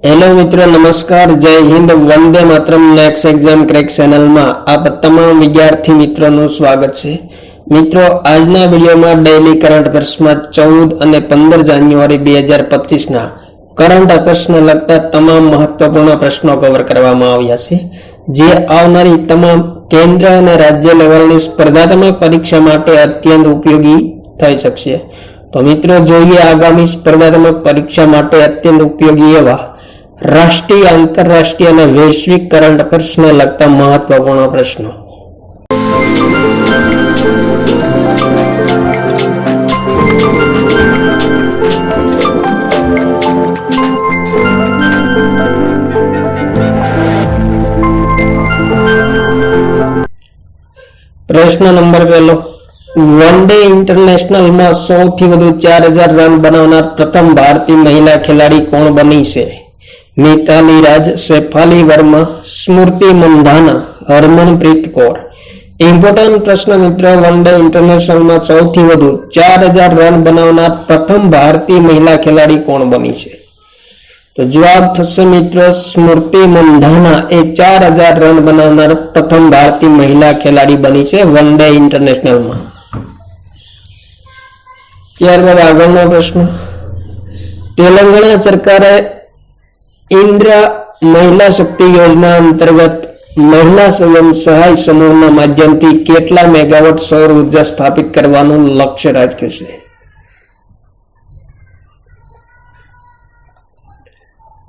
Hello मित्रों, नमस्कार, जय Hind, Vande Mataram. Next exam crack channel में आप तमाम विद्यार्थी मित्रों નું સ્વાગત છે। મિત્રો, આજના વિડિયોમાં ડેઈલી કરંટ અફેર્સમાં 14 અને 15 જાન્યુઆરી 2025 ના કરંટ અફેર્સને લગતા તમામ મહત્વપૂર્ણ પ્રશ્નો કવર કરવામાં આવ્યા છે, જે આવનારી તમામ કેન્દ્ર અને રાજ્ય લેવલની સ્પર્ધાત્મક પરીક્ષા માટે અત્યંત ઉપયોગી થઈ શકશે। તો મિત્રો, જોઈએ આગામી સ્પર્ધાત્મક પરીક્ષા માટે અત્યંત ઉપયોગી એવા राष्ट्रीय, अंतरराष्ट्रीय और वैश्विक करंट अफेर्स ने लगता महत्वपूर्ण प्रश्नों। प्रश्न नंबर पहलो, वनडे इंटरनेशनल में सौथी वधु 4000 रन बनावनार प्रथम भारतीय महिला खिलाड़ी कोण बनी छे? मिताली राज, शेफाली वर्मा, स्मृति मंधाना, हरमनप्रीत कौर। इम्पोर्टન્ટ प्रश्न मित्रों, वनडे इंटरनेशनल में सौथी वधु 4000 रन बनावनार प्रथम भारतीय महिला खिलाड़ी कोण बनी छे? तो जवाब थशे मित्रों स्मृति मंधाना ए 4000 रन बनावनार प्रथम भारतीय महिला खिलाड़ी बनी छे वनडे इंटरनेशनल में। त्यारबाद आगळनो प्रश्न, तेलंगाना सरकारे इंदिरा महिला शक्ति योजना अंतर्गत महिला स्वयं सहाय समूह माध्यम थी केटला मेगावॉट सौर ऊर्जा स्थापित करवानुं लक्ष्य राख्युं छे?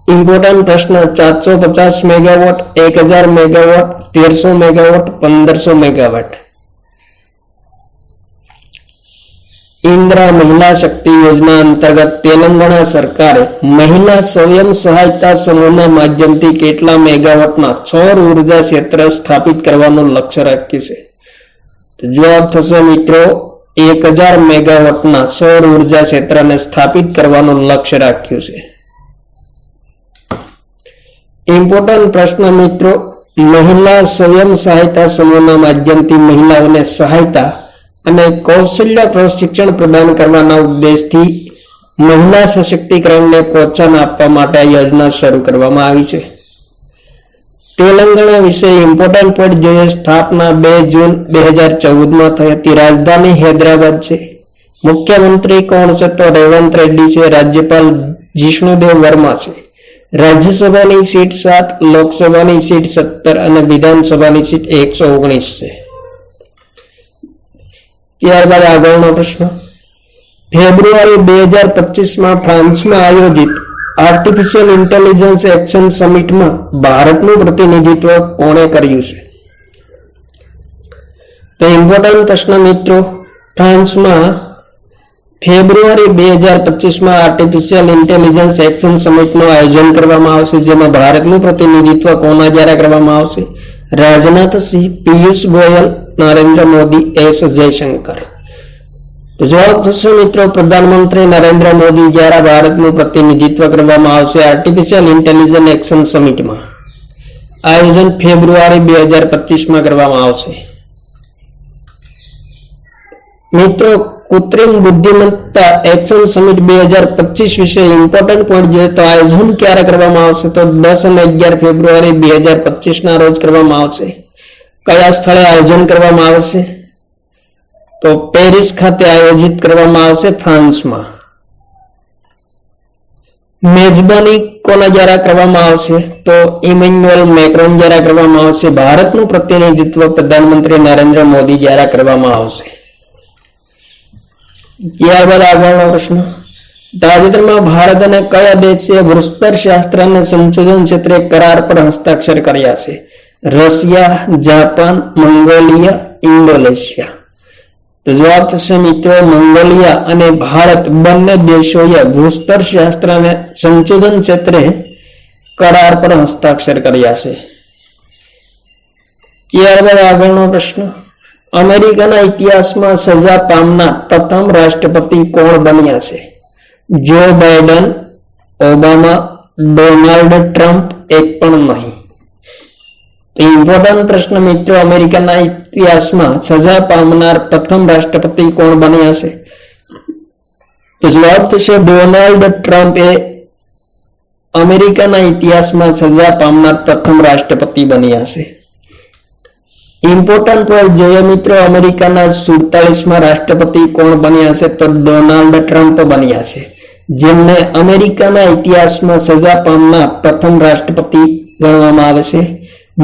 इम्पोर्टન્ટ प्रश्न, 450 megawatt, 1000 megawatt, 1300 megawatt, 1500 megawatt. Indira महिला शक्ति योजना अंतर्गत तेलंगाना सरकार महिला स्वयं सहायता समूह माध्यम थी केटला मेगावॉटना सौर ऊर्जा क्षेत्र स्थापित करवानुं लक्ष्य राख्युं छे? तो जवाब थशे मित्रों 1000 मेगावॉटना सौर ऊर्जा क्षेत्र ने स्थापित करवानुं लक्ष्य राख्युं छे। इम्पोर्टન્ટ प्रश्न मित्रों, महिला स्वयं सहायता समूह माध्यम थी महिलाओने सहायता અને કૌશલ્ય પ્રશિક્ષણ પ્રદાન કરવાના ઉદ્દેશથી મહિલા સશક્તિકરણને પ્રોત્સાહન આપવા માટે આ યોજના શરૂ કરવામાં આવી છે। તેલંગાણા વિશે ઇમ્પોર્ટન્ટ પોઈન્ટ જોઈએ। સ્થાપના 2 જૂન 2014 માં થઈ હતી। રાજધાની હૈદરાબાદ છે। મુખ્યમંત્રી કોણ છે? તો રેવંત રેડ્ડી છે। રાજ્યપાલ જીષ્ણુદેવ વર્મા છે। રાજ્યસભાની સીટ 7, લોકસભાની સીટ 17 અને વિધાનસભાની સીટ 119 છે। ત્યારબાદ આગળનો પ્રશ્ન, ફેબ્રુઆરી 2025 માં ફ્રાન્સમાં આયોજિત આર્ટિફિશિયલ ઇન્ટેલિજન્સ એક્શન સમિટમાં ભારતનું પ્રતિનિધિત્વ કોણે કર્યું છે? તો ઇમ્પોર્ટન્ટ પ્રશ્ન મિત્રો, ફ્રાન્સમાં ફેબ્રુઆરી 2025 માં આર્ટિફિશિયલ ઇન્ટેલિજન્સ એક્શન સમિટનું આયોજન કરવામાં આવશે, જેમાં ભારતનું પ્રતિનિધિત્વ કોના દ્વારા કરવામાં આવશે? રાજનાથ સિંહ, પિયુષ ગોયલ, नरेंद्र मोदी, एस जयशंकर। तो जवाब थशे मित्रों प्रधानमंत्री नरेंद्र मोदी द्वारा भारतનું प्रतिनिधित्व કરવામાં આવશે આર્ટિફિશિયલ ઇન્ટેલિજન્સ એક્શન સમિટ માં। આયોજન ફેબ્રુઆરી 2025 માં કરવામાં આવશે। મિત્રો, કૃત્રિમ બુદ્ધિમત્તા એક્શન સમિટ 2025 વિશે ઇમ્પોર્ટન્ટ પોઈન્ટ જોઈએ તો આયોજન ક્યારે કરવામાં આવશે? તો 10 અને 11 ફેબ્રુઆરી 2025 ના રોજ કરવામાં આવશે। કયા સ્થળે આયોજન કરવામાં આવશે? તો પેરિસ ખાતે આયોજિત કરવામાં આવશે, ફ્રાન્સમાં। મેજબાની કોના દ્વારા કરવામાં આવશે? તો ઇમેન્યુઅલ મેક્રોન દ્વારા કરવામાં આવશે। ભારતનું પ્રતિનિધિત્વ પ્રધાનમંત્રી નરેન્દ્ર મોદી દ્વારા કરવામાં આવશે। ત્યારબાદ આગળનો પ્રશ્ન, તાજેતરમાં ભારત અને કયા દેશે ભૂસ્તર શાસ્ત્ર અને સંશોધન ક્ષેત્રે કરાર પર હસ્તાક્ષર કર્યા છે? Russia, Japan, Mongolia, Indonesia. तो जवाब थशे मित्रों मंगोलिया અને ભારત બંને દેશોએ ભૂસ્તર શાસ્ત્ર અને સંશોધન ક્ષેત્રે કરાર પર હસ્તાક્ષર કર્યા છે। ત્યારબાદ આગળનો પ્રશ્ન, અમેરિકાના ઇતિહાસમાં સજા પામનાર પ્રથમ રાષ્ટ્રપતિ કોણ બન્યા છે? જો બાઇડન, ઓબામા, ડોનાલ્ડ ટ્રમ્પ, એક પણ નહીં। इम्पोर्टન્ટ प्रश्न मित्रों, अमेरिका इतिहास में सजा पामनार प्रथम राष्ट्रपति कोण बन्या छे? तो जवाब थशे डोनाल्ड ट्रम्प ए અમેરિકાના ઇતિહાસમાં સજા પામનાર પ્રથમ રાષ્ટ્રપતિ બન્યા છે. ઇમ્પોર્ટન્ટ પોઈન્ટ જોઈએ મિત્રો, અમેરિકાના 47માં રાષ્ટ્રપતિ કોણ બન્યા છે? તો ડોનાલ્ડ ટ્રમ્પ બન્યા છે, જેમને અમેરિકાના ઇતિહાસમાં સજા પામનાર પ્રથમ રાષ્ટ્રપતિ ગણવામાં આવે છે.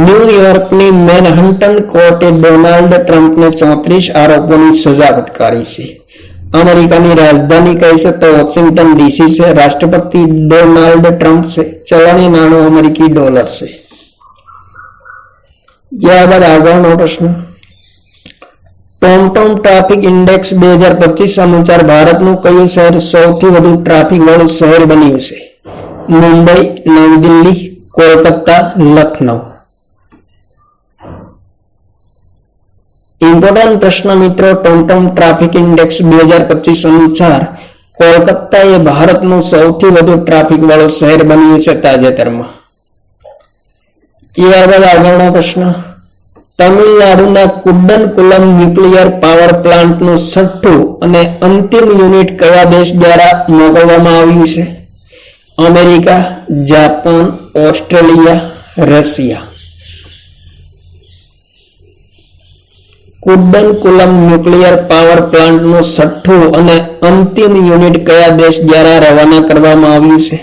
ન્યુયોર્કની મેનહન્ટન કોર્ટે ડોનાલ્ડ ટ્રમ્પને 34 આરોપોની સજા ફટકારી છે. અમેરિકાની રાજધાની કઈ છે? તો વોશિંગ્ટન ડીસી છે. રાષ્ટ્રપતિ ડોનાલ્ડ ટ્રમ્પ છે. ચલણી નાણું અમેરિકી ડોલર છે. ત્યારબાદ આગળનો પ્રશ્ન, ટોમટોમ ટ્રાફિક ઇન્ડેક્સ 2025 અનુસાર ભારતનું કયું શહેર સૌથી વધુ ટ્રાફિક વાળું શહેર બન્યું છે? મુંબઈ, નવી દિલ્હી, કોલકાતા, લખનઉ. ઇમ્પોર્ટન્ટ પ્રશ્ન મિત્રો, ટોમટોમ ટ્રાફિક ઇન્ડેક્સ 2025 અનુસાર કોલકાતા એ ભારતનું સૌથી વધુ ટ્રાફિક વાળું શહેર બન્યું છે તાજેતરમાં. ત્યારબાદ આગળનો પ્રશ્ન, તમિલનાડુના કુડનકુલમ ન્યુક્લિયર પાવર પ્લાન્ટનું 6ઠું અને અંતિમ યુનિટ કયા દેશ દ્વારા મોકલવામાં આવ્યું છે? America, Japan, Australia, Russia. Kudankulam nuclear power પ્લાન્ટનું 6ઠું અને અંતિમ યુનિટ કયા દેશ દ્વારા રવાના કરવામાં આવ્યું છે?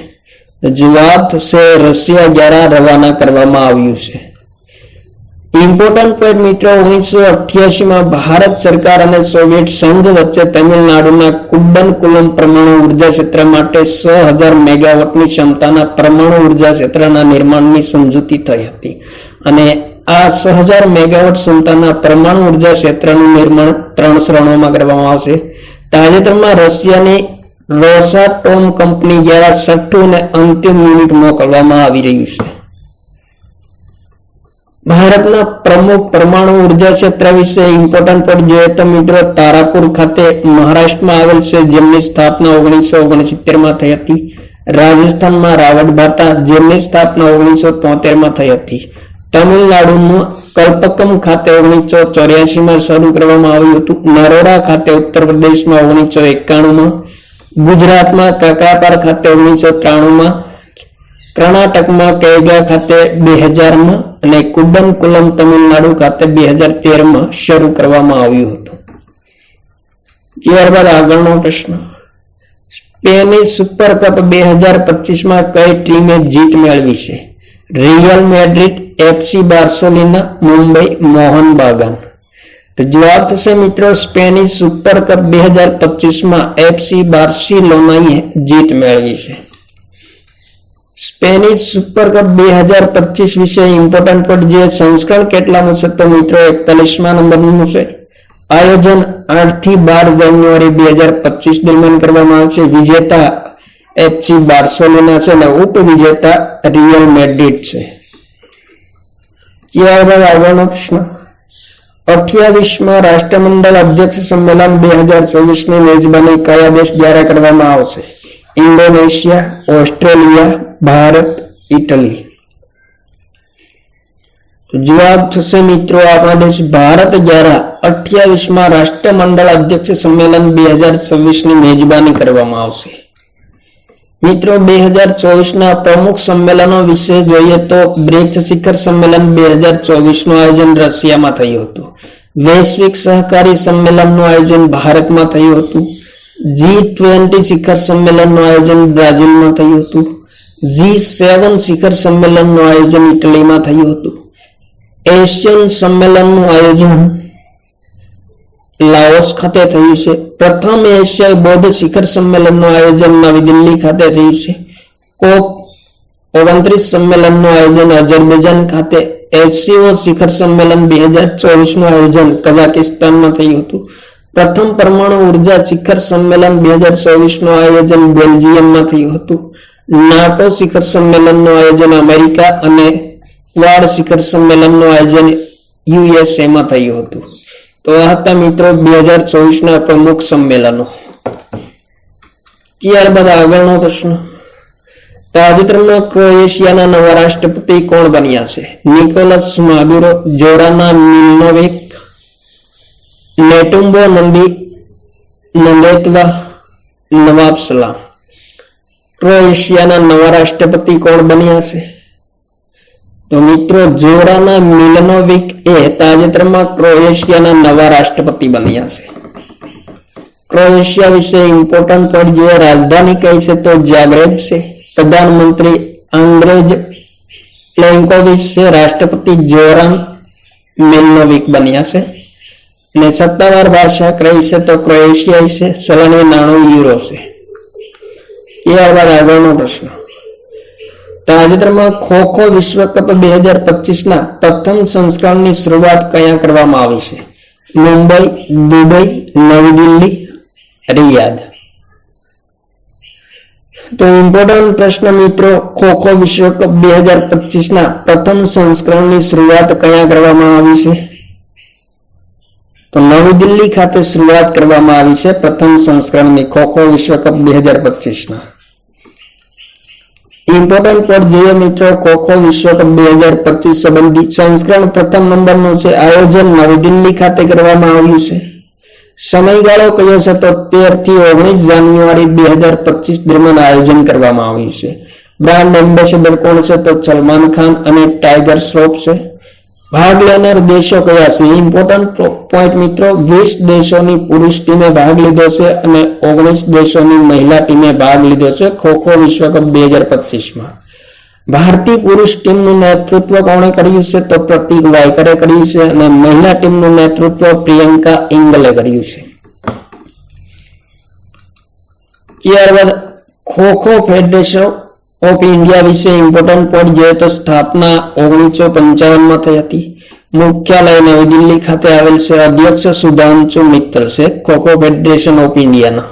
જવાબ થશે રશિયા દ્વારા રવાના કરવામાં આવ્યું છે. ઇમ્પોર્ટન્ટ પોઈન્ટ મિત્રો, 1988માં ભારત સરકાર અને સોવિયત સંઘ વચ્ચે તમિલનાડુના કુડનકુલમ પરમાણુ ઉર્જા ક્ષેત્ર માટે 6000 મેગાવોટની ક્ષમતાના પરમાણુ ઉર્જા ક્ષેત્રના નિર્માણની સમજૂતી થઈ હતી અને આ 6000 મેગાવોટ ક્ષમતાના પરમાણુ ઉર્જા ક્ષેત્રનું નિર્માણ 3 શ્રેણીઓમાં કરવામાં આવશે. તાજેતરમાં રશિયાની રોસાટોમ કંપની દ્વારા 6ઠું અને અંતિમ યુનિટ મોકલવામાં આવી રહ્યું છે. ભારતના પ્રમુખ પરમાણુ ઉર્જા ક્ષેત્ર વિશે ઇમ્પોર્ટન્ટ પોઈન્ટ જોઈએ તો મિત્રો, તારાપુર ખાતે મહારાષ્ટ્રમાં આવેલ છે, જેમની સ્થાપના 1969માં થઈ હતી. રાજસ્થાનમાં રાવતભાટા, જેમની સ્થાપના 1973માં થઈ હતી. તમિલનાડુનું કલ્પકમ ખાતે 1984માં શરૂ કરવામાં આવ્યું હતું. નરોડા ખાતે ઉત્તર પ્રદેશમાં 1991માં, ગુજરાતમાં કાકાપાર ખાતે 1993માં, કર્ણાટકમાં કૈગા ખાતે 2000માં અને કુડનકુલમ તમિલનાડુ ખાતે 2013માં શરૂ કરવામાં આવ્યું હતું. ત્યારબાદ આગળનો પ્રશ્ન, સ્પેનિશ સુપર કપ 2025માં કઈ ટીમે જીત મેળવી છે? Real Madrid, FC Barcelona, Mumbai, Mohun Bagan. તો જવાબ થશે મિત્રો સ્પેનિશ સુપર કપ 2025માં એફસી બાર્સિલોનાએ જીત મેળવી છે. સ્પેનિશ સુપર કપ 2025 વિશે ઇમ્પોર્ટન્ટ પોઈન્ટ જે સંસ્કરણ કેટલામું છે? તો મિત્રો 41મા નંબરનું છે. આયોજન 8 થી 12 જાન્યુઆરી 2025 દરમિયાન કરવામાં આવશે. વિજેતા એફસી બાર્સેલોના છે અને ઉપવિજેતા રિયલ મેડ્રિડ છે. ત્યારબાદ આગળનો પ્રશ્ન, 28મા રાષ્ટ્રમંડળ અધ્યક્ષ સંમેલન 2024ની મેજબાની કયા દેશ દ્વારા કરવામાં આવશે? Indonesia, Australia, Bharat, Italy. જવાબ થશે મિત્રો આપણા દેશ ભારત દ્વારા 28મા રાષ્ટ્રમંડળ અધ્યક્ષ સંમેલન 2024ની મેજબાની કરવામાં આવશે. મિત્રો 2024ના પ્રમુખ સંમેલનો વિશે જોઈએ તો બ્રિક્સ શિખર સંમેલન 2024નું આયોજન રશિયામાં થયું હતું. વૈશ્વિક સહકારી સંમેલનનું આયોજન ભારતમાં થયું હતું. G20 શિખર સંમેલનનું આયોજન બ્રાઝિલમાં થયું હતું. G7 શિખર સંમેલનનું આયોજન ઇટલીમાં થયું હતું. એશિયન સંમેલનનું આયોજન લાઓસ ખાતે થયું છે. પ્રથમ એશિયાઈ બૌદ્ધ શિખર સંમેલનનું આયોજન નવી દિલ્હી ખાતે થયું છે. કોપ 29 સંમેલનનું આયોજન અઝરબૈજાન ખાતે. એસસીઓ શિખર સંમેલન 2024નું આયોજન કઝાકિસ્તાનમાં થયું હતું. પ્રથમ પરમાણુ ઉર્જા શિખર સંમેલન 2024નું આયોજન બેલ્જિયમમાં થયું હતું. નાટો શિખર સંમેલનનું આયોજન અમેરિકા અને ક્વાડ શિખર સંમેલનનું આયોજન યુએસએમાં થયું હતું. તો આ હતા મિત્રો 2024ના પ્રમુખ સંમેલનો. ત્યારબાદ આગળનો પ્રશ્ન, તાજેતરમાં ક્રોએશિયાના નવા રાષ્ટ્રપતિ કોણ બન્યા છે? નિકોલસ માદુરો, જોરાના મિલનોવિક, નેટુમ્બો નંદેત્વા, નવાબ સલામ. ક્રોએશિયાના નવા રાષ્ટ્રપતિ કોણ બન્યા છે? તો મિત્રો જોરાના મિલનોવિક એ તાજેતરમાં ક્રોએશિયાના નવા રાષ્ટ્રપતિ બન્યા છે. ક્રોએશિયા વિશે ઇમ્પોર્ટન્ટ પોઈન્ટ જોઈએ. રાજધાની કઈ છે? તો જાગ્રેબ છે. પ્રધાનમંત્રી અંદ્રેજ પ્લેન્કોવિચ છે. રાષ્ટ્રપતિ જોરાન મિલનોવિક બન્યા છે. અને સત્તાવાર ભાષા કઈ છે? તો ક્રોએશિયાઈ છે. ચલણી નાણું યુરો છે. ત્યારબાદ આગળનો પ્રશ્ન. તાજેતરમાં ખો ખો વિશ્વકપ 2025ના પ્રથમ સંસ્કરણની શરૂઆત ક્યાં કરવામાં આવી છે? મુંબઈ, દુબઈ, નવી દિલ્હી, રિયાદ. તો ઇમ્પોર્ટન્ટ પ્રશ્ન મિત્રો, ખો ખો વિશ્વકપ 2025ના પ્રથમ સંસ્કરણની શરૂઆત ક્યાં કરવામાં આવી છે? તો નવી દિલ્હી ખાતે શરૂઆત કરવામાં આવી છે પ્રથમ સંસ્કરણની ખો ખો વિશ્વકપ 2025ના. ઇમ્પોર્ટન્ટ પર જોઈએ મિત્રો, ખો ખો વિશ્વકપ 2025 સંબંધિત સંસ્કરણ પ્રથમ નંબરનું છે. આયોજન નવી દિલ્હી ખાતે કરવામાં આવ્યું છે. સમયગાળો કયો છે? તો 13 થી 19 જાન્યુઆરી 2025 દરમિયાન આયોજન કરવામાં આવ્યું છે. બ્રાન્ડ એમ્બેસેડર કોણ છે? તો સલમાન ખાન અને ટાઈગર શ્રોફ છે. ભાગ લેનાર દેશો કયા છે? ઇમ્પોર્ટન્ટ પોઈન્ટ મિત્રો, 20 દેશોની પુરુષ ટીમે ભાગ લીધો છે અને 19 દેશોની મહિલા ટીમે ભાગ લીધો છે ખો ખો વિશ્વકપ 2025માં. ભારતીય પુરુષ ટીમનું નેતૃત્વ કોણે કર્યું છે? તો પ્રતીક વાયકરે કર્યું છે અને મહિલા ટીમનું નેતૃત્વ પ્રિયંકા ઇંગલે કર્યું છે. ત્યારબાદ kho kho federation of India વિશે ઇમ્પોર્ટન્ટ પોઈન્ટ જોઈએ તો સ્થાપના 1955માં થઈ હતી. મુખ્યાલય નવી દિલ્હી ખાતે આવેલ છે. અધ્યક્ષ સુધાંશુ મિત્તલ છે ખો ખો ફેડરેશન ઓફ ઇન્ડિયાના.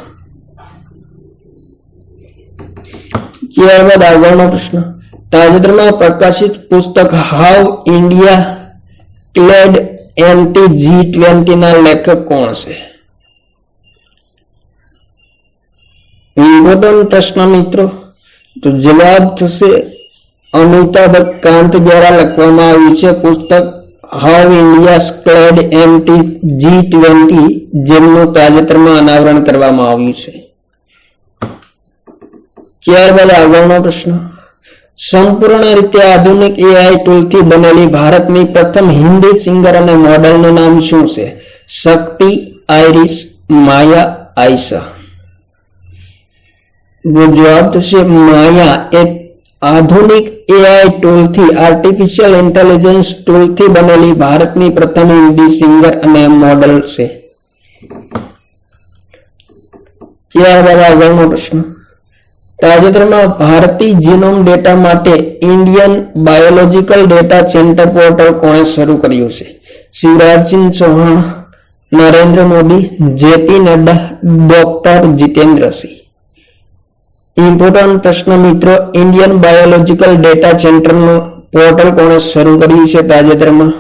ત્યારબાદ આગળનો પ્રશ્ન. તાજેતરમાં પ્રકાશિત પુસ્તક how India clad anti G20 ના લેખક કોણ છે? ઇમ્પોર્ટન્ટ પ્રશ્ન મિત્રો, તો જવાબ થશે અમિતાભ કાંત દ્વારા લખવામાં આવ્યું છે પુસ્તક how India clad anti G20, જેમનું તાજેતરમાં અનાવરણ કરવામાં આવ્યું છે. ત્યારબાદ આગળનો પ્રશ્ન. સંપૂર્ણ રીતે આધુનિક AI ટૂલથી બનેલી ભારતની પ્રથમ હિન્દી સિંગર અને મોડલનું નામ શું છે? શક્તિ, આઈરિસ, માયા, આયશા. જવાબ થશે માયા. એક આધુનિક AI ટૂલથી આર્ટિફિશિયલ ઇન્ટેલિજન્સ ટૂલથી બનેલી ભારતની પ્રથમ હિન્દી સિંગર અને મોડલ છે. ત્યારબાદ આગળનો પ્રશ્ન. તાજેતરમાં ભારતીય જીનોમ ડેટા માટે Indian biological data centre portal કોણે શરૂ કર્યું છે? Shivraj Singh Chouhan, Narendra Modi, J P Nadda, doctor Jitendra Singh. Important પ્રશ્ન મિત્રો, ઇન્ડિયન બાયોલોજીકલ ડેટા સેન્ટરનું પોર્ટલ કોણે શરૂ કર્યું છે તાજેતરમાં?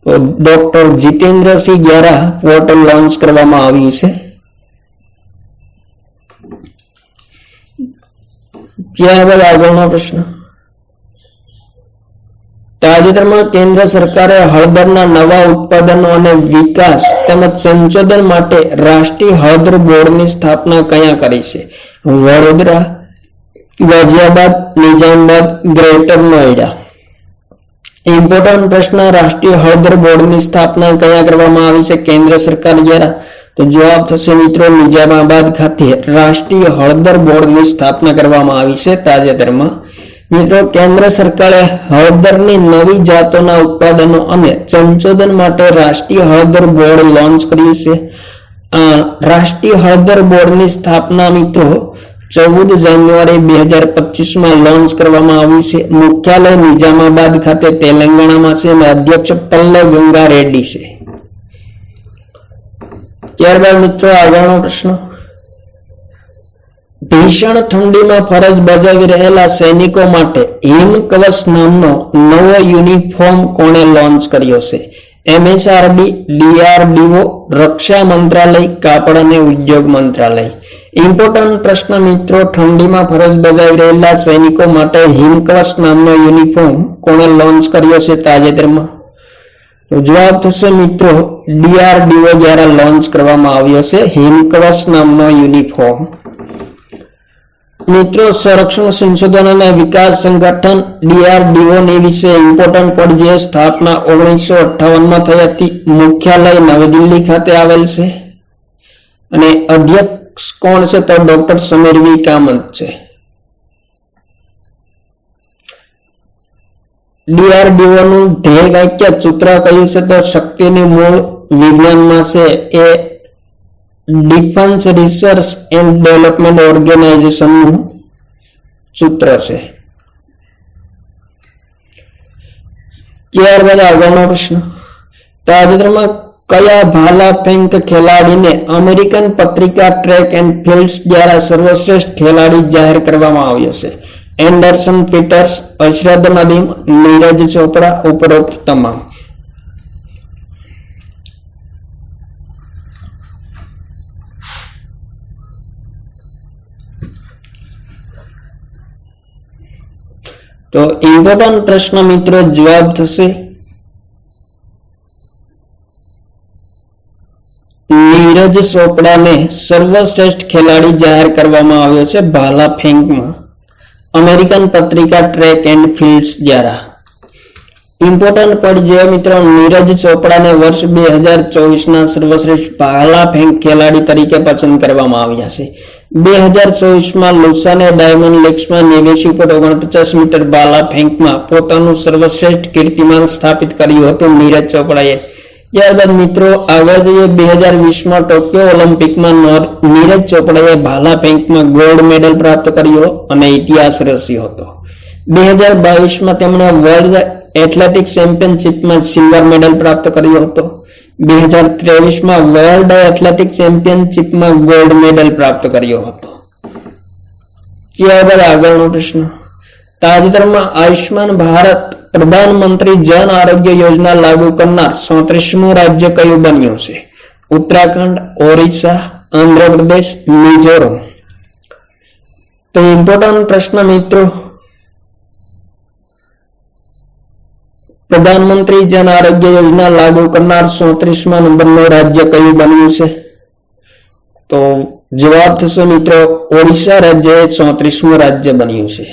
તો ડોક્ટર જીતેન્દ્રસિંહ દ્વારા પોર્ટલ લોન્ચ કરવામાં આવ્યું છે. ત્યારબાદ આગળનો પ્રશ્ન. તાજેતરમાં કેન્દ્ર સરકારે હળદરના નવા ઉત્પાદનો અને વિકાસ તેમજ સંશોધન માટે રાષ્ટ્રીય હળદર બોર્ડની સ્થાપના ક્યાં કરી છે? વડોદરા, ગાઝિયાબાદ, નિઝામાબાદ, ગ્રેટર નોઈડા. ઇમ્પોર્ટન્ટ પ્રશ્ન, રાષ્ટ્રીય હળદર બોર્ડની સ્થાપના ક્યાં કરવામાં આવી છે કેન્દ્ર સરકાર દ્વારા? તો જવાબ થશે મિત્રો નિઝામાબાદ ખાતે રાષ્ટ્રીય હળદર બોર્ડની સ્થાપના કરવામાં આવી છે તાજેતરમાં. મિત્રો કેન્દ્ર સરકારે હળદરની નવી જાતોના ઉત્પાદનો અને સંશોધન માટે રાષ્ટ્રીય હળદર બોર્ડ લોન્ચ કર્યું છે. આ રાષ્ટ્રીય હળદર બોર્ડની સ્થાપના મિત્રો 14 જાન્યુઆરી 2025માં લોન્ચ કરવામાં આવ્યું છે. મુખ્યાલય નિઝામાબાદ ખાતે તેલંગાણામાં છે અને અધ્યક્ષ પલ્લવ ગંગા રેડ્ડી છે. ત્યારબાદ મિત્રો આગળનો પ્રશ્ન. ભીષણ ઠંડીમાં ફરજ બજાવી રહેલા સૈનિકો માટે હિમકવચ નામનો નવો યુનિફોર્મ કોણે લોન્ચ કર્યો છે? MHRD, DRDO, રક્ષા મંત્રાલય, કાપડ અને ઉદ્યોગ મંત્રાલય. ઇમ્પોર્ટન્ટ પ્રશ્ન મિત્રો, ઠંડીમાં ફરજ બજાવી રહેલા સૈનિકો માટે હિમકવચ નામનો યુનિફોર્મ કોણે લોન્ચ કર્યો છે તાજેતરમાં? તો જવાબ થશે મિત્રો DRDO દ્વારા લોન્ચ કરવામાં આવ્યો છે હિમકવચ નામનો યુનિફોર્મ. મિત્રો સંરક્ષણ સંશોધન અને વિકાસ સંગઠન DRDO ની વિશે ઇમ્પોર્ટન્ટ પડ જે સ્થાપના 1958 માં થઈ હતી. મુખ્યાલય નવી દિલ્હી ખાતે આવેલ છે અને અધ્યક્ષ કોણ છે તો ડોક્ટર સમીર વી કામત છે. DRDO નું ધ્યેય વાક્ય સૂત્ર કયું છે તો શક્તિની મૂળ વિજ્ઞાનમાં છે એ defence research and development organisation નું સૂત્ર છે. ત્યારબાદ આગળનો પ્રશ્ન, તાજેતરમાં કયા ભાલા ફેંક ખેલાડીને અમેરિકન પત્રિકા ટ્રેક એન્ડ ફિલ્ડ્સ દ્વારા સર્વશ્રેષ્ઠ ખેલાડી જાહેર કરવામાં આવ્યો છે? એન્ડરસન પીટર્સ, અશરદ નદીમ, નીરજ ચોપડા, ઉપરોક્ત તમામ. તો ઇમ્પોર્ટન્ટ પ્રશ્ન મિત્રો જવાબ થશે નીરજ ચોપડાને સર્વશ્રેષ્ઠ ખેલાડી જાહેર કરવામાં આવ્યો છે ભાલા ફેંકમાં અમેરિકન પત્રિકા ટ્રેક એન્ડ ફિલ્ડ્સ દ્વારા. ઇમ્પોર્ટન્ટ પર જે મિત્રો નીરજ ચોપડાને વર્ષ 2024 ના સર્વશ્રેષ્ઠ ભાલા ફેંક ખેલાડી તરીકે પસંદ કરવામાં આવ્યા છે. 2024 માં લુસાને ડાયમંડ લીગ્સમાં 89.49 મીટર ભાલા ફેંકમાં પોતાનું સર્વશ્રેષ્ઠ કીર્તિમાન સ્થાપિત કર્યું હતું નીરજ ચોપડાએ. ત્યારબાદ મિત્રો આગળ જઈએ 2020 માં ટોક્યો ઓલિમ્પિકમાં નીરજ ચોપડાએ ભાલા ફેંકમાં ગોલ્ડ મેડલ પ્રાપ્ત કર્યો અને ઇતિહાસ રચ્યો હતો. 2022 માં તેમણે વર્લ્ડ એથ્લેટિક ચેમ્પિયનશિપમાં સિલ્વર મેડલ પ્રાપ્ત કર્યો હતો. 2023 માં વર્લ્ડ એથ્લેટિક ચેમ્પિયનશિપમાં ગોલ્ડ મેડલ પ્રાપ્ત કર્યો હતો. ત્યારબાદ આગળનો પ્રશ્ન, તાજેતરમાં આયુષ્માન ભારત પ્રધાનમંત્રી જન આરોગ્ય યોજના લાગુ કરનાર 34મું રાજ્ય કયું બન્યું છે? ઉત્તરાખંડ, ઓરિસ્સા, આંધ્રપ્રદેશ, મિઝોરમ. તો ઇમ્પોર્ટન્ટ પ્રશ્ન મિત્રો, પ્રધાનમંત્રી જન આરોગ્ય યોજના લાગુ કરનાર 34મા નંબરનું રાજ્ય કયું બન્યું છે? તો જવાબ થશે મિત્રો ઓડિશા રાજ્ય 34મું રાજ્ય બન્યું છે.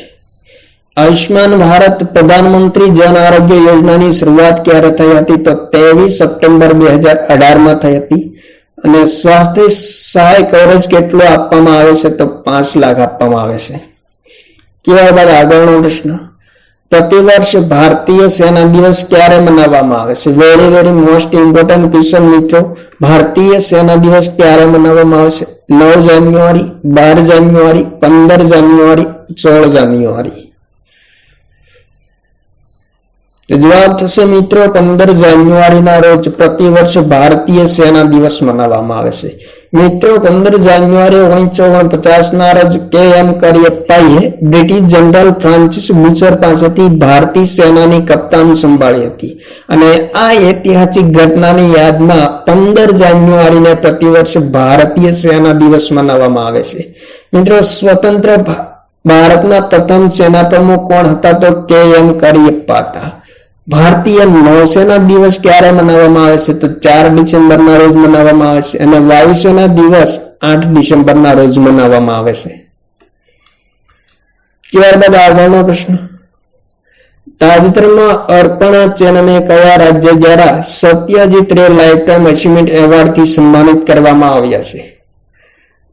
આયુષ્માન ભારત પ્રધાનમંત્રી જન આરોગ્ય યોજનાની શરૂઆત ક્યારે થઈ હતી? તો 23 સપ્ટેમ્બર 2018 માં થઈ હતી. અને સ્વાસ્થ્ય સહાય કવરેજ કેટલું આપવામાં આવે છે? તો 5 લાખ આપવામાં આવે છે. ત્યારબાદ આગળનો પ્રશ્ન, પ્રતિવર્ષ ભારતીય સેના દિવસ ક્યારે મનાવવામાં આવે છે? વેરી મોસ્ટ ઇમ્પોર્ટન્ટ ક્વેશ્ચન મિત્રો, ભારતીય સેના દિવસ ક્યારે મનાવવામાં આવે છે? 9 જાન્યુઆરી, 12 જાન્યુઆરી, 15 જાન્યુઆરી, 16 જાન્યુઆરી. જવાબ થશે મિત્રો 15 જાન્યુઆરીના રોજ પ્રતિવર્ષ ભારતીય સેના દિવસ મનાવવામાં આવે છે. મિત્રો 15 જાન્યુઆરી 1949 ના રોજ KM કરિયપ્પાએ બ્રિટિશ જનરલ ફ્રાન્સિસ બુચર પાસેથી ભારતીય સેનાની કપ્તાન સંભાળી હતી અને આ ઐતિહાસિક ઘટનાની યાદમાં 15 જાન્યુઆરીને પ્રતિવર્ષ ભારતીય સેના દિવસ મનાવવામાં આવે છે. મિત્રો સ્વતંત્ર ભારતના પ્રથમ સેના પ્રમુખ કોણ હતા? તો KM કરિયપ્પા હતા. ભારતીય નૌસેના દિવસ ક્યારે મનાવવામાં આવે છે? તો 4 ડિસેમ્બરના રોજ મનાવવામાં આવે છે અને વાયુસેના દિવસ 8 ડિસેમ્બરના રોજ મનાવવામાં આવે છે. ત્યારબાદ આગળનો પ્રશ્ન, તાજેતરમાં અર્પણા ચેનને કયા રાજ્ય દ્વારા સત્યજીત રે લાઇફટાઇમ અચીવમેન્ટ એવોર્ડથી સન્માનિત કરવામાં આવ્યા છે?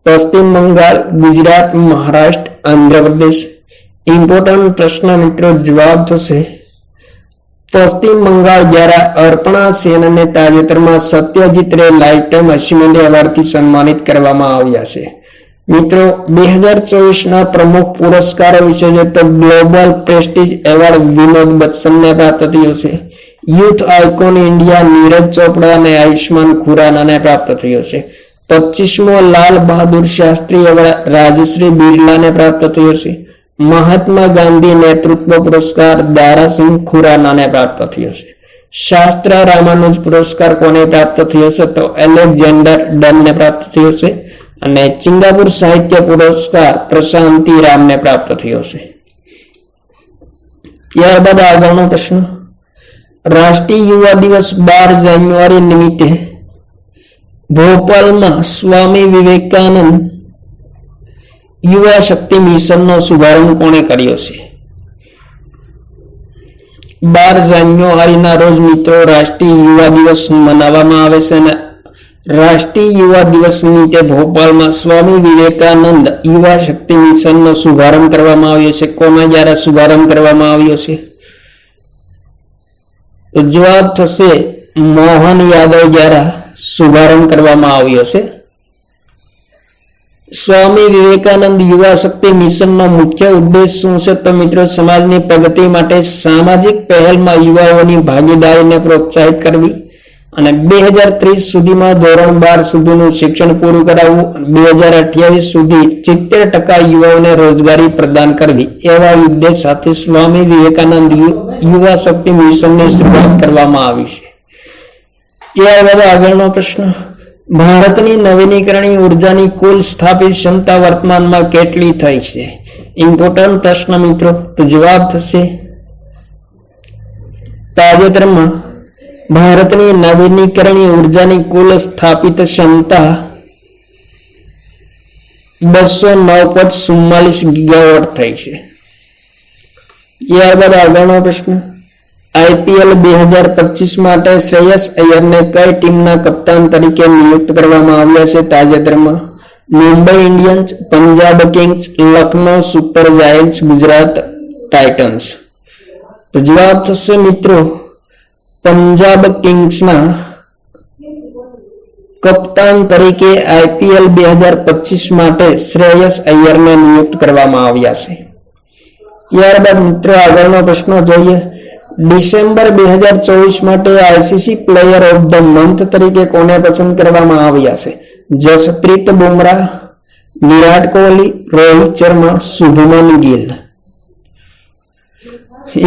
પશ્ચિમ બંગાળ, ગુજરાત, મહારાષ્ટ્ર, આંધ્રપ્રદેશ. ઇમ્પોર્ટન્ટ પ્રશ્ન મિત્રો, જવાબ થશે પશ્ચિમ બંગાળ દ્વારા અર્પણા સેનને તાજેતરમાં સત્યજીત રે લાઇફટાઇમ અચીવમેન્ટ એવોર્ડથી સન્માનિત કરવામાં આવ્યા છે. મિત્રો 2024ના પ્રમુખ પુરસ્કારો વિશે છે તો ગ્લોબલ પ્રેસ્ટીજ એવોર્ડ વિનોદ બચ્ચનને પ્રાપ્ત થયો છે. યુથ આઇકોન ઇન્ડિયા નીરજ ચોપડા અને આયુષ્માન ખુરાનાને પ્રાપ્ત થયો છે. 25મો લાલ બહાદુર શાસ્ત્રી એવોર્ડ રાજશ્રી બિરલાને પ્રાપ્ત થયો છે. મહાત્મા ગાંધી નેતૃત્વ પુરસ્કાર દારાસિંહ ખુરાનાને પ્રાપ્ત થયો છે. શાસ્ત્ર રામાનુજ પુરસ્કાર કોને પ્રાપ્ત થયો છે? તો એલેક્ઝાન્ડર ડનને પ્રાપ્ત થયો છે અને સિંગાપુર સાહિત્ય પુરસ્કાર પ્રશાંતિ રામને પ્રાપ્ત થયો છે. ત્યારબાદ આગળનો પ્રશ્ન, રાષ્ટ્રીય યુવા દિવસ 12 જાન્યુઆરી નિમિત્તે ભોપાલમાં સ્વામી વિવેકાનંદ યુવા શક્તિ મિશનનો શુભારંભ કોણે કર્યો છે? 12 જાન્યુઆરીના રોજ મિત્રો રાષ્ટ્રીય યુવા દિવસ મનાવવામાં આવે છે અને રાષ્ટ્રીય યુવા દિવસ નિમિત્તે ભોપાલમાં સ્વામી વિવેકાનંદ યુવા શક્તિ મિશનનો શુભારંભ કરવામાં આવ્યો છે. કોના દ્વારા શુભારંભ કરવામાં આવ્યો છે? તો જવાબ થશે મોહન યાદવ દ્વારા શુભારંભ કરવામાં આવ્યો છે. સ્વામી વિવેકાનંદ યુવા શક્તિ મિશનનો મુખ્ય ઉદ્દેશ શું છે? તો મિત્રો સમાજની પ્રગતિ માટે સામાજિક પહેલમાં યુવાઓની ભાગીદારીને પ્રોત્સાહિત કરવી અને 2030 સુધીમાં ધોરણ 12 સુધીનું શિક્ષણ પૂરું કરાવવું, 2028 સુધી 70% યુવાઓને રોજગારી પ્રદાન કરવી એવા ઉદ્દેશ સાથે સ્વામી વિવેકાનંદ યુવા શક્તિ મિશનની શરૂઆત કરવામાં આવી છે. ત્યારબાદ આગળનો પ્રશ્ન, ભારતની નવીનીકરણીય ઉર્જાની કુલ સ્થાપિત ક્ષમતા વર્તમાનમાં કેટલી થઈ છે? ઇમ્પોર્ટન્ટ પ્રશ્ન મિત્રો. તો જવાબ થશે તાજેતરમાં ભારતની નવીનીકરણીય ઉર્જાની કુલ સ્થાપિત ક્ષમતા 209.44 ગીગાવોટ થઈ છે. ત્યારબાદ આગળનો પ્રશ્ન, IPL 2025 માટે શ્રેયસ અય્યરને કઈ ટીમના કપ્તાન તરીકે નિયુક્ત કરવામાં આવ્યા છે તાજેતરમાં? Mumbai Indians, Punjab Kings, Lucknow super Giants, Gujarat Titans. તો જવાબ થશે મિત્રો પંજાબ કિંગ્સના કપ્તાન તરીકે IPL 2025 માટે શ્રેયસ અય્યરને નિયુક્ત કરવામાં આવ્યા છે. ત્યારબાદ મિત્રો આગળનો પ્રશ્ન જોઈએ. ડિસેમ્બર 2024 માટે ICC player of the month તરીકે કોને પસંદ કરવામાં આવ્યા છે? જસપ્રીત બુમરાહ, વિરાટ કોહલી, રોહિત શર્મા, શુભમન ગિલ.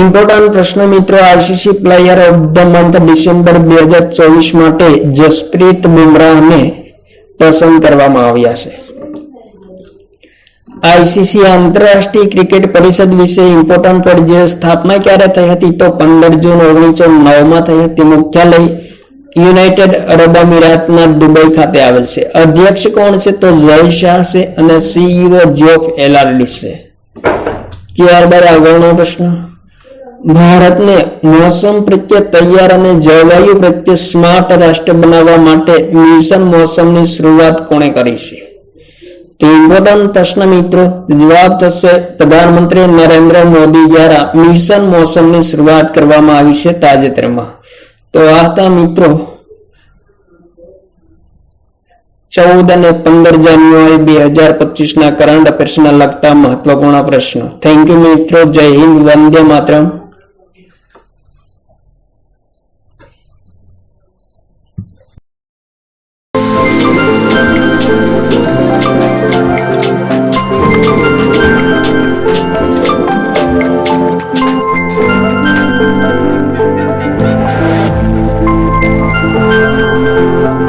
ઇમ્પોર્ટન્ટ પ્રશ્ન મિત્રો, ICC player of the month December 2024 માટે જસપ્રીત બુમરાહને પસંદ કરવામાં આવ્યા છે. ICC આંતરરાષ્ટ્રીય ક્રિકેટ પરિષદ વિશે ઇમ્પોર્ટન્ટ પર જે સ્થાપના ક્યારે થઈ હતી? તો 15 જૂન 1909 થઈ હતી. મુખ્યાલય યુનાઇટેડ અરબ અમીરાતના દુબઈ ખાતે આવેલ છે. અધ્યક્ષ કોણ છે? તો જય શાહ છે અને CEO જોફ LRD છે. ત્યારબાદ આગળનો પ્રશ્ન, ભારતને મોસમ પ્રત્યે તૈયાર અને જળવાયુ પ્રત્યે સ્માર્ટ રાષ્ટ્ર બનાવવા માટે મિશન મોસમની શરૂઆત કોણે કરી છે? તો ઇમ્પોર્ટન્ટ પ્રશ્ન મિત્રો. જવાબ થશે પ્રધાનમંત્રી નરેન્દ્ર મોદી દ્વારા મિશન મોસમની શરૂઆત કરવામાં આવી છે તાજેતરમાં. તો આ હતા મિત્રો 14 અને 15 જાન્યુઆરી 2025 ના કરંટ અફેર્સના લગતા મહત્વપૂર્ણ પ્રશ્નો. થેન્ક યુ મિત્રો. જય હિન્દ, વંદે માતરમ.